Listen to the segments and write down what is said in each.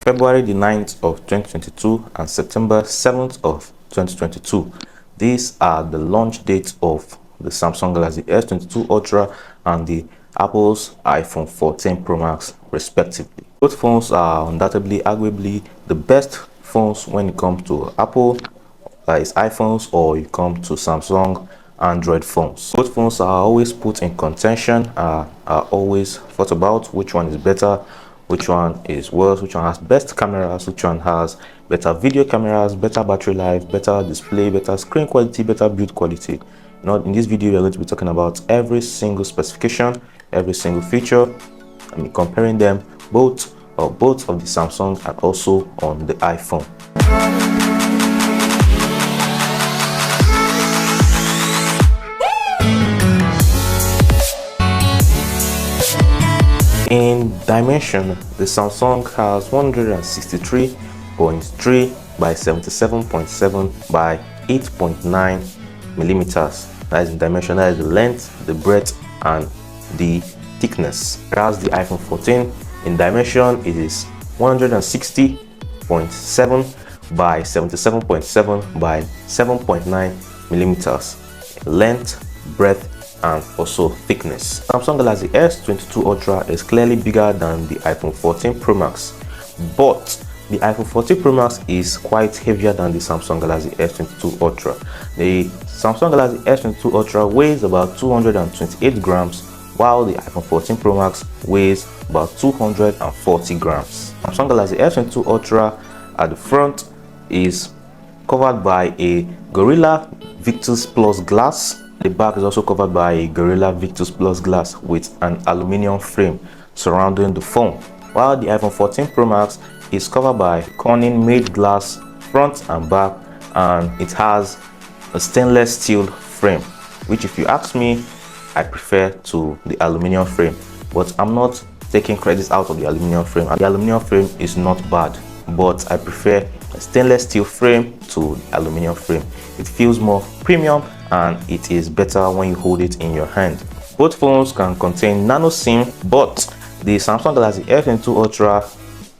February the 9th of 2022 and September 7th of 2022. These are the launch dates of the Samsung Galaxy S22 Ultra and the Apple's iPhone 14 Pro Max respectively. Both phones are undoubtedly, arguably the best phones when it comes to Apple, its iPhones, or you come to Samsung Android phones. Both phones are always put in contention, are always thought about which one is better, which one is worse, which one has best cameras, which one has better video cameras, better battery life, better display, better screen quality, better build quality. In this video we are going to be talking about every single specification, every single feature, comparing them both of the Samsung and also on the iPhone. In dimension, the Samsung has 163.3 by 77.7 by 8.9 millimeters. That is in dimension, that is the length, the breadth, and the thickness. Whereas the iPhone 14 in dimension, it is 160.7 by 77.7 by 7.9 millimeters. Length, breadth, and also thickness. Samsung Galaxy S22 Ultra is clearly bigger than the iPhone 14 Pro Max, but the iPhone 14 Pro Max is quite heavier than the Samsung Galaxy S22 Ultra. The Samsung Galaxy S22 Ultra weighs about 228 grams, while the iPhone 14 Pro Max weighs about 240 grams. Samsung Galaxy S22 Ultra at the front is covered by a Gorilla Victus Plus glass. The back is also covered by a Gorilla Victus Plus glass with an aluminum frame surrounding the phone, while the iPhone 14 Pro Max is covered by Corning made glass front and back, and it has a stainless steel frame, which, if you ask me, I prefer to the aluminum frame. But I'm not taking credits out of the aluminum frame. The aluminum frame is not bad, but I prefer a stainless steel frame to the aluminum frame. It feels more premium and it is better when you hold it in your hand. Both phones can contain nano SIM, but the Samsung Galaxy S22 Ultra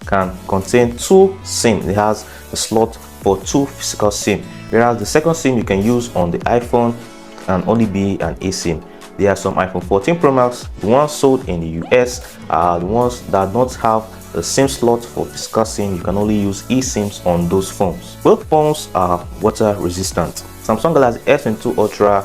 can contain 2 SIM. It has a slot for 2 physical SIM, whereas the second SIM you can use on the iPhone can only be an eSIM. There are some iPhone 14 Pro Max, the ones sold in the US, are the ones that don't have a SIM slot for physical SIM. You can only use eSIMs on those phones. Both phones are water resistant. Samsung Galaxy S22 Ultra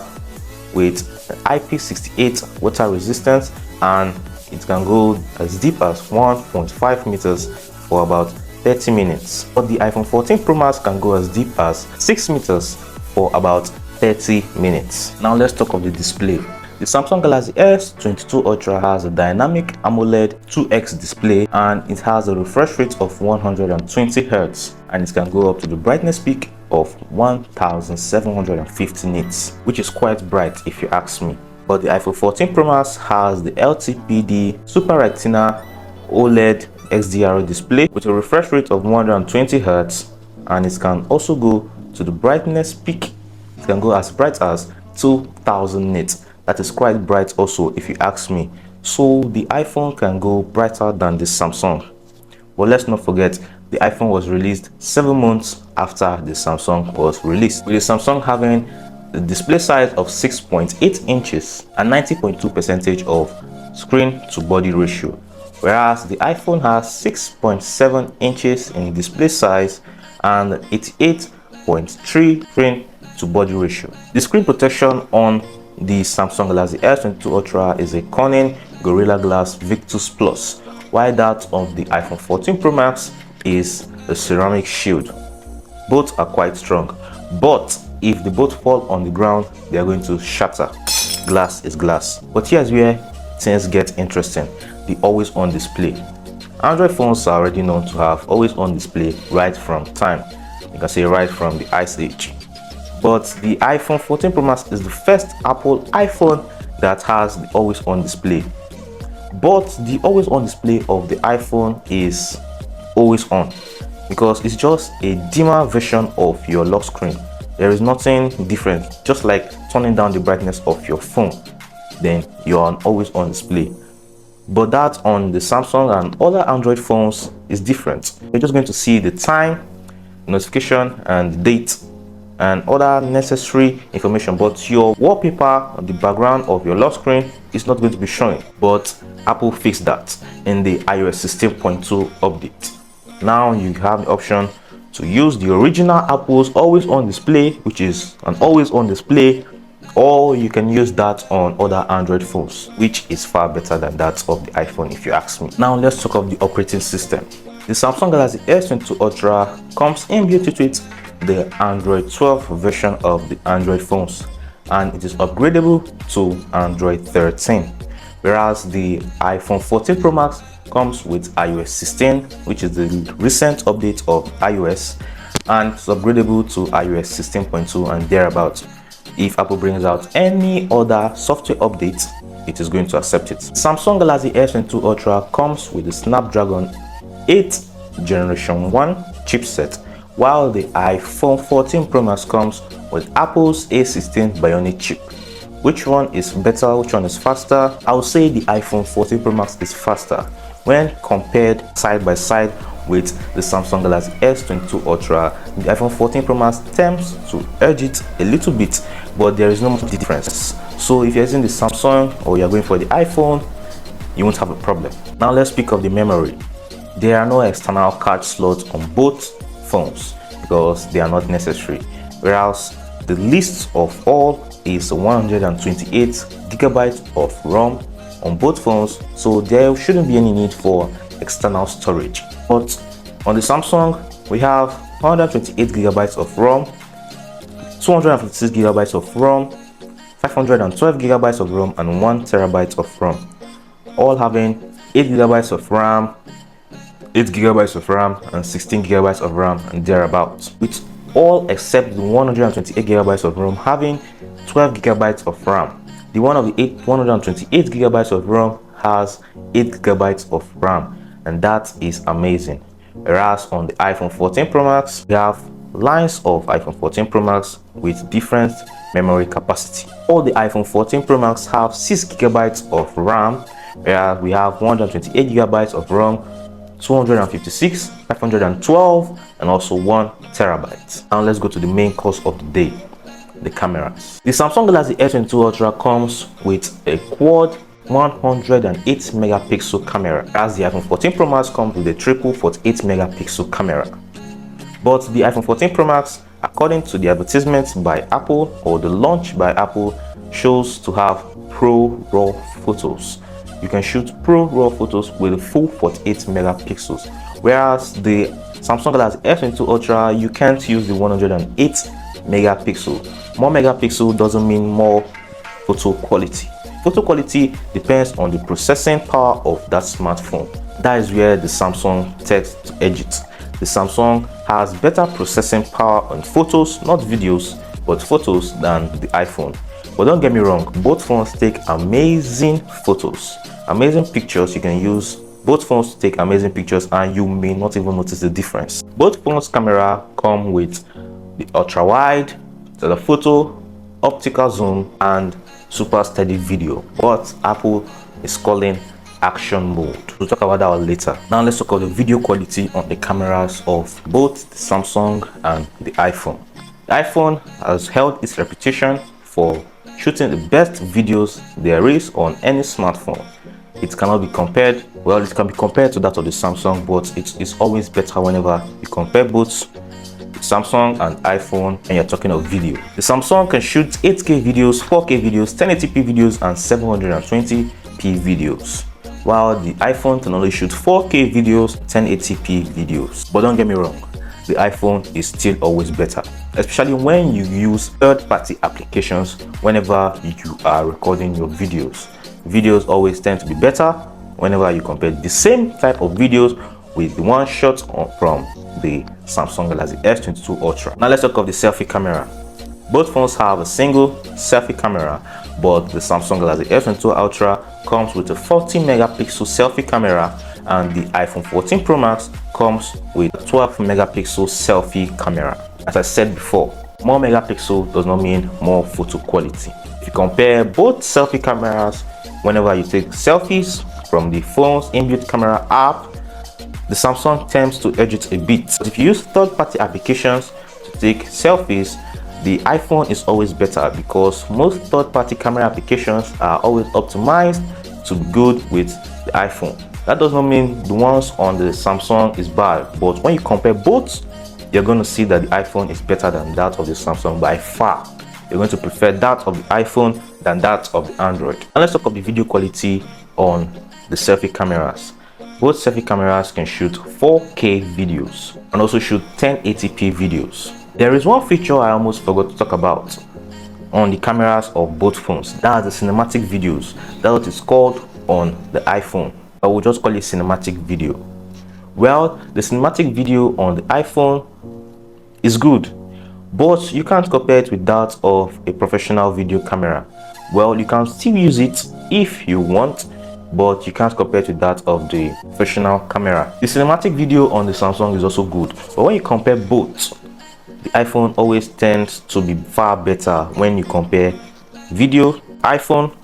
with IP68 water resistance, and it can go as deep as 1.5 meters for about 30 minutes. But the iPhone 14 Pro Max can go as deep as 6 meters for about 30 minutes. Now let's talk of the display. The Samsung Galaxy S22 Ultra has a dynamic AMOLED 2X display, and it has a refresh rate of 120 Hz, and it can go up to the brightness peak of 1750 nits, which is quite bright if you ask me. But the iPhone 14 Pro Max has the LTPD Super Retina OLED XDR display with a refresh rate of 120 Hz, and it can also go to the brightness peak. It can go as bright as 2000 nits. That is quite bright also if you ask me. So the iPhone can go brighter than the Samsung. But let's not forget, the iPhone was released 7 months after the Samsung was released, with the Samsung having the display size of 6.8 inches and 90.2% of screen to body ratio, whereas the iPhone has 6.7 inches in display size and 88.3 screen to body ratio. The screen protection on the Samsung Galaxy S22 Ultra is a Corning Gorilla Glass Victus Plus, while that of the iPhone 14 Pro Max is a ceramic shield. Both are quite strong, but if they both fall on the ground, they are going to shatter. Glass is glass. But here's where things get interesting: the always on display. Android phones are already known to have always on display right from time. You can say right from the Ice Age. But the iPhone 14 Pro Max is the first Apple iPhone that has the always on display. But the always on display of the iPhone is always on, because it's just a dimmer version of your lock screen. There is nothing different, just like turning down the brightness of your phone, then you're on always on display. but that on the Samsung and other Android phones is different. You're just going to see the time, notification, and date and other necessary information, but your wallpaper, the background of your lock screen is not going to be showing. But Apple fixed that in the iOS 16.2 update. Now you have the option to use the original Apple's always on display, which is an always on display, or you can use that on other Android phones, which is far better than that of the iPhone if you ask me. Now let's talk of the operating system. The Samsung Galaxy S22 Ultra comes inbuilt with the Android 12 version of the Android phones, and it is upgradable to Android 13, whereas the iPhone 14 Pro Max comes with iOS 16, which is the recent update of iOS, and it's upgradable to iOS 16.2 and thereabouts. If Apple brings out any other software updates, it is going to accept it. Samsung Galaxy S22 Ultra comes with the Snapdragon 8 Generation 1 chipset, while the iPhone 14 Pro Max comes with Apple's A16 Bionic chip. Which one is better? Which one is faster? I would say the iPhone 14 Pro Max is faster when compared side by side with the Samsung Galaxy S22 Ultra. The iPhone 14 Pro Max tends to edge it a little bit, but there is no much difference. So if you're using the Samsung or you're going for the iPhone, you won't have a problem. Now let's speak of the memory. There are no external card slots on both phones because they are not necessary, whereas the least of all is 128 gigabytes of RAM on both phones, so there shouldn't be any need for external storage. But on the Samsung, we have 128 gigabytes of RAM, 256 gigabytes of RAM, 512 gigabytes of RAM, and 1 terabyte of RAM, all having 8 gigabytes of RAM, 8 gigabytes of RAM, and 16 gigabytes of RAM and thereabouts, with all except the 128 gigabytes of RAM having 12 gigabytes of RAM. The one of the 128 gigabytes of RAM has 8 gigabytes of RAM, and that is amazing. Whereas on the iPhone 14 Pro Max, we have lines of iPhone 14 Pro Max with different memory capacity. All the iPhone 14 Pro Max have 6 gigabytes of RAM, whereas we have 128 gigabytes of RAM, 256, 512, and also 1 terabyte. Now let's go to the main course of the day, the cameras. The Samsung Galaxy S22 Ultra comes with a quad 108 megapixel camera, as the iPhone 14 Pro Max comes with a triple 48 megapixel camera. But the iPhone 14 Pro Max, according to the advertisements by Apple or the launch by Apple, shows to have Pro RAW photos. You can shoot Pro RAW photos with a full 48 megapixels, whereas the Samsung Galaxy S22 Ultra, you can't use the 108 megapixel. More megapixel doesn't mean more photo quality. Photo quality depends on the processing power of that smartphone. That is where the Samsung takes to edge it. The Samsung has better processing power on photos, not videos, but photos than the iPhone. But don't get me wrong, both phones take amazing photos, amazing pictures. You can use both phones to take amazing pictures and you may not even notice the difference. Both phones' camera come with the ultra wide, telephoto, optical zoom, and super steady video, but Apple is calling action mode. We'll talk about that later. Now let's talk about the video quality on the cameras of both the Samsung and the iPhone. The iPhone has held its reputation for shooting the best videos there is on any smartphone. It cannot be compared, well, it can be compared to that of the Samsung, but it is always better whenever you compare both Samsung and iPhone and you're talking of video. The Samsung can shoot 8K videos, 4K videos, 1080p videos, and 720p videos, while the iPhone can only shoot 4K videos, 1080p videos. But don't get me wrong, the iPhone is still always better, especially when you use third-party applications whenever you are recording your videos. Videos always tend to be better whenever you compare the same type of videos with the one shot from the Samsung Galaxy S22 Ultra. Now let's talk of the selfie camera. Both phones have a single selfie camera, but the Samsung Galaxy S22 Ultra comes with a 40 megapixel selfie camera, and the iPhone 14 Pro Max comes with a 12 megapixel selfie camera. As I said before, more megapixel does not mean more photo quality. If you compare both selfie cameras, whenever you take selfies from the phone's inbuilt camera app, the Samsung tends to edge it a bit. But if you use third-party applications to take selfies, the iPhone is always better because most third-party camera applications are always optimized to be good with the iPhone. That does not mean the ones on the Samsung is bad, but when you compare both, you're going to see that the iPhone is better than that of the Samsung by far. You're going to prefer that of the iPhone than that of the Android. And let's talk about the video quality on the selfie cameras. Both selfie cameras can shoot 4K videos and also shoot 1080p videos. There is one feature I almost forgot to talk about on the cameras of both phones. That's the cinematic videos. That's what it's called on the iPhone. I will just call it cinematic video. Well, the cinematic video on the iPhone is good, but you can't compare it with that of a professional video camera. Well, you can still use it if you want, but you can't compare it with that of the professional camera. The cinematic video on the Samsung is also good, but when you compare both, the iPhone always tends to be far better when you compare video iPhone,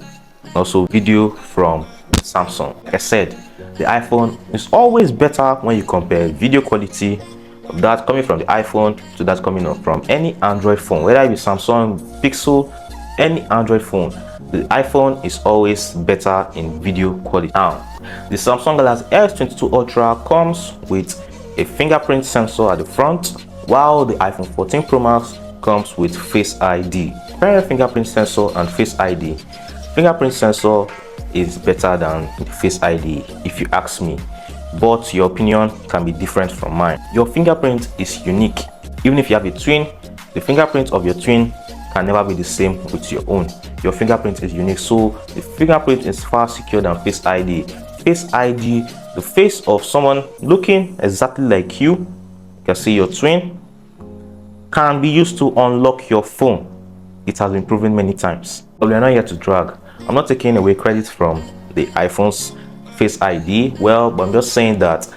also video from Samsung. Like I said, the iPhone is always better when you compare video quality of that coming from the iPhone to that coming up from any Android phone, whether it be Samsung, Pixel, any Android phone. The iPhone is always better in video quality. Now, the Samsung Galaxy S22 Ultra comes with a fingerprint sensor at the front, while the iPhone 14 Pro Max comes with Face ID. Comparing fingerprint sensor and Face ID, fingerprint sensor is better than Face ID if you ask me, but your opinion can be different from mine. Your fingerprint is unique. Even if you have a twin, the fingerprint of your twin can never be the same with your own. Your fingerprint is unique, so the fingerprint is far secure than Face ID. Face ID, the face of someone looking exactly like you can see your twin, can be used to unlock your phone. It has been proven many times. But we are not here to drag. I'm not taking away credit from the iPhone's Face ID, well, but I'm just saying that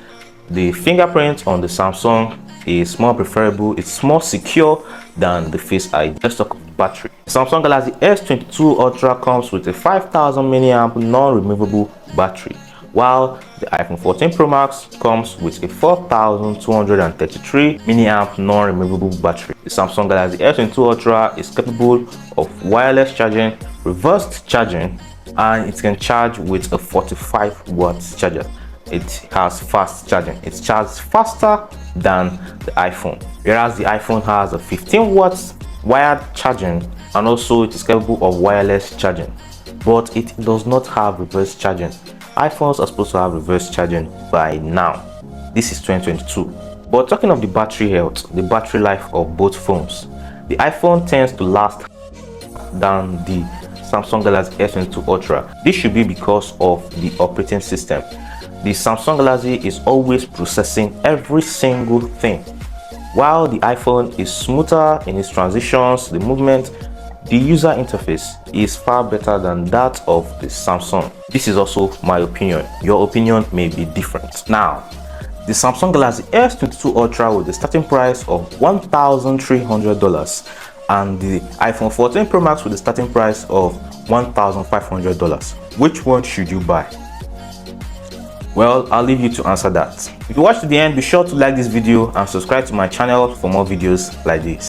the fingerprint on the Samsung is more preferable, it's more secure than the Face ID. Let's talk about battery. Samsung Galaxy S22 Ultra comes with a 5000 mAh non-removable battery, while the iPhone 14 Pro Max comes with a 4233 mAh non-removable battery. The Samsung Galaxy S22 Ultra is capable of wireless charging, reversed charging, and it can charge with a 45 watts charger. It has fast charging. It charges faster than the iPhone, whereas the iPhone has a 15 watts wired charging, and also it is capable of wireless charging, but it does not have reverse charging. iPhones are supposed to have reverse charging by now. This is 2022. But talking of the battery health, the battery life of both phones, the iPhone tends to last than the Samsung Galaxy S22 Ultra. This should be because of the operating system. The Samsung Galaxy is always processing every single thing, while the iPhone is smoother in its transitions, the movement. The user interface is far better than that of the Samsung. This is also my opinion. Your opinion may be different. Now, the Samsung Galaxy S22 Ultra with the starting price of $1,300 and the iPhone 14 Pro Max with the starting price of $1,500. Which one should you buy? Well, I'll leave you to answer that. If you watched to the end, be sure to like this video and subscribe to my channel for more videos like this.